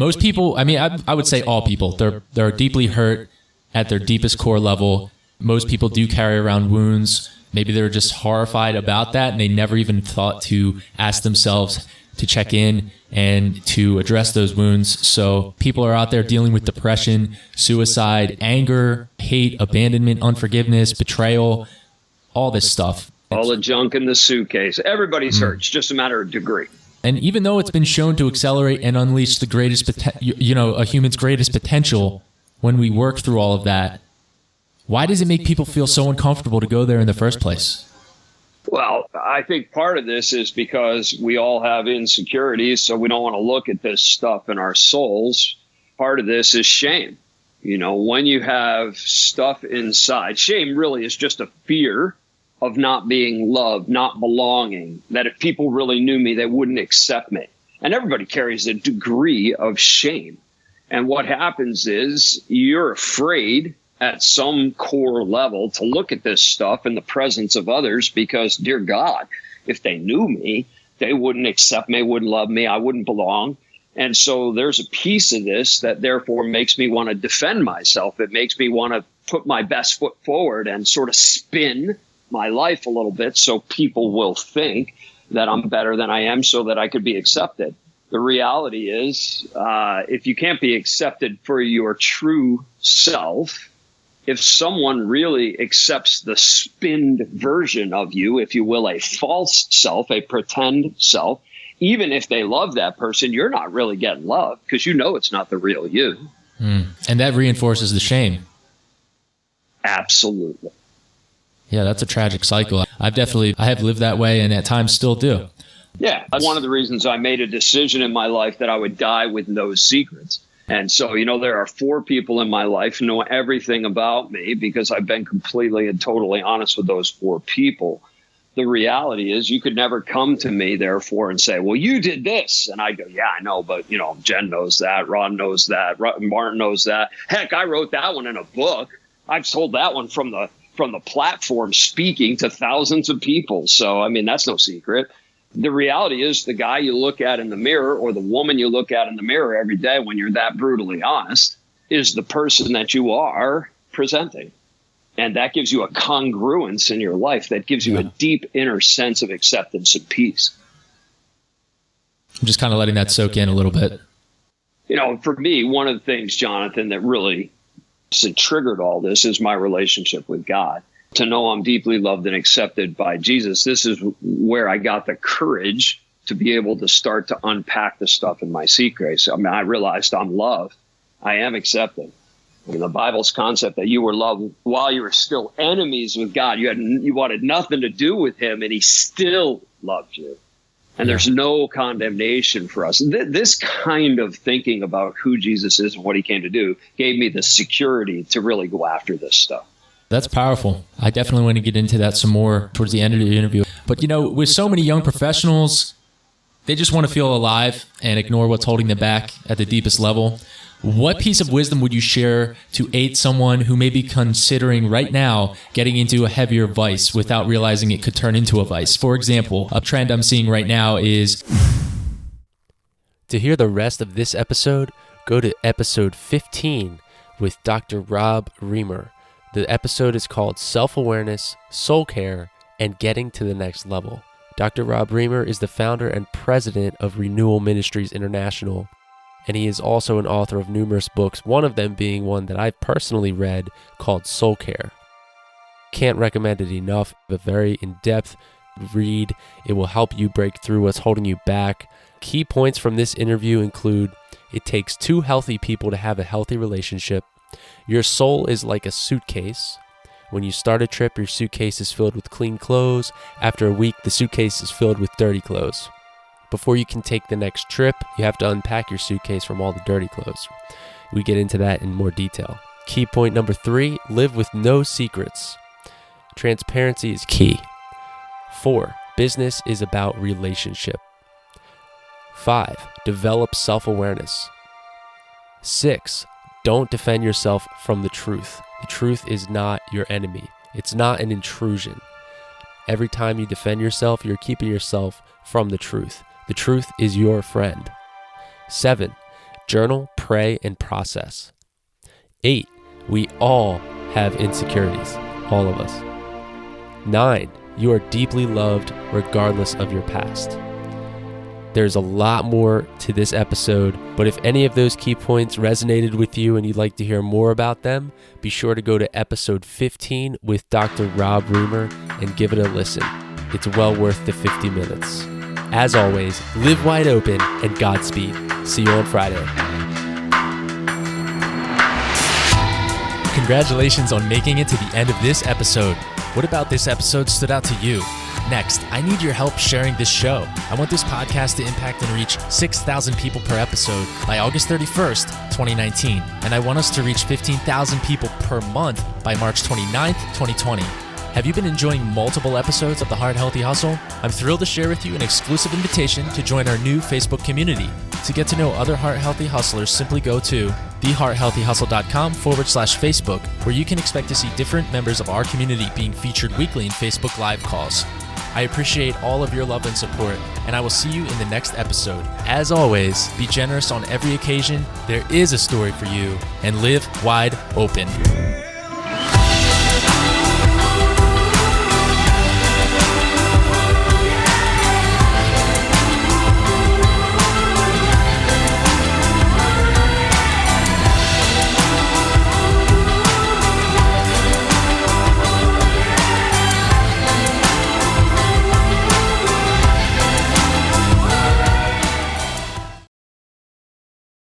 most people, I mean, I would say all people, they're deeply hurt at their deepest core level. Most people do carry around wounds. Maybe they're just horrified about that, and they never even thought to ask themselves to check in and to address those wounds. So people are out there dealing with depression, suicide, anger, hate, abandonment, unforgiveness, betrayal, all this stuff. All the junk in the suitcase. Everybody's hurt. It's just a matter of degree. And even though it's been shown to accelerate and unleash the greatest, a human's greatest potential when we work through all of that, why does it make people feel so uncomfortable to go there in the first place? Well, I think part of this is because we all have insecurities, so we don't want to look at this stuff in our souls. Part of this is shame. You know, when you have stuff inside, shame really is just a fear of not being loved, not belonging, that if people really knew me, they wouldn't accept me. And everybody carries a degree of shame. And what happens is you're afraid at some core level to look at this stuff in the presence of others because, dear God, if they knew me, they wouldn't accept me, wouldn't love me, I wouldn't belong. And so there's a piece of this that therefore makes me want to defend myself. It makes me want to put my best foot forward and sort of spin my life a little bit so people will think that I'm better than I am so that I could be accepted. The reality is, if you can't be accepted for your true self, if someone really accepts the spinned version of you, if you will, a false self, a pretend self, even if they love that person, you're not really getting love because you know it's not the real you. And that reinforces the shame. Absolutely. Yeah, that's a tragic cycle. I have lived that way and at times still do. Yeah, that's one of the reasons I made a decision in my life that I would die with no secrets. And so, there are 4 people in my life who know everything about me because I've been completely and totally honest with those 4 people. The reality is you could never come to me, therefore, and say, well, you did this. And I go, yeah, I know, but, Jen knows that. Ron knows that. Martin knows that. Heck, I wrote that one in a book. I've sold that one from the platform speaking to thousands of people. So, that's no secret. The reality is the guy you look at in the mirror or the woman you look at in the mirror every day when you're that brutally honest is the person that you are presenting. And that gives you a congruence in your life. That gives you a deep inner sense of acceptance and peace. I'm just kind of letting that soak in a little bit. For me, one of the things, Jonathan, that really triggered all this is my relationship with God. To know I'm deeply loved and accepted by Jesus, this is where I got the courage to be able to start to unpack the stuff in my secrets. I realized I'm loved. I am accepted. The Bible's concept that you were loved while you were still enemies with God. You wanted nothing to do with him, and he still loved you. And there's no condemnation for us. This kind of thinking about who Jesus is and what he came to do gave me the security to really go after this stuff. That's powerful. I definitely want to get into that some more towards the end of the interview. But, with so many young professionals, they just want to feel alive and ignore what's holding them back at the deepest level. What piece of wisdom would you share to aid someone who may be considering right now getting into a heavier vice without realizing it could turn into a vice? For example, a trend I'm seeing right now is... To hear the rest of this episode, go to episode 15 with Dr. Rob Reamer. The episode is called Self-Awareness, Soul Care, and Getting to the Next Level. Dr. Rob Reamer is the founder and president of Renewal Ministries International, and he is also an author of numerous books, one of them being one that I've personally read called Soul Care. Can't recommend it enough. A very in-depth read. It will help you break through what's holding you back. Key points from this interview include: it takes 2 healthy people to have a healthy relationship. Your soul is like a suitcase. When you start a trip, your suitcase is filled with clean clothes. After a week, the suitcase is filled with dirty clothes. Before you can take the next trip, you have to unpack your suitcase from all the dirty clothes. We get into that in more detail. Key point number 3, live with no secrets. Transparency is key. 4, business is about relationship. 5, develop self-awareness. 6, don't defend yourself from the truth. The truth is not your enemy. It's not an intrusion. Every time you defend yourself, you're keeping yourself from the truth. The truth is your friend. 7, Journal, pray, and process. 8. We all have insecurities, all of us. 9. You are deeply loved regardless of your past. There's a lot more to this episode, but if any of those key points resonated with you and you'd like to hear more about them, be sure to go to episode 15 with Dr. Rob Reamer and give it a listen. It's well worth the 50 minutes. As always, live wide open and Godspeed. See you on Friday. Congratulations on making it to the end of this episode. What about this episode stood out to you? Next, I need your help sharing this show. I want this podcast to impact and reach 6,000 people per episode by August 31st, 2019. And I want us to reach 15,000 people per month by March 29th, 2020. Have you been enjoying multiple episodes of The Heart Healthy Hustle? I'm thrilled to share with you an exclusive invitation to join our new Facebook community. To get to know other Heart Healthy Hustlers, simply go to thehearthealthyhustle.com/Facebook, where you can expect to see different members of our community being featured weekly in Facebook Live calls. I appreciate all of your love and support, and I will see you in the next episode. As always, be generous on every occasion. There is a story for you, and live wide open.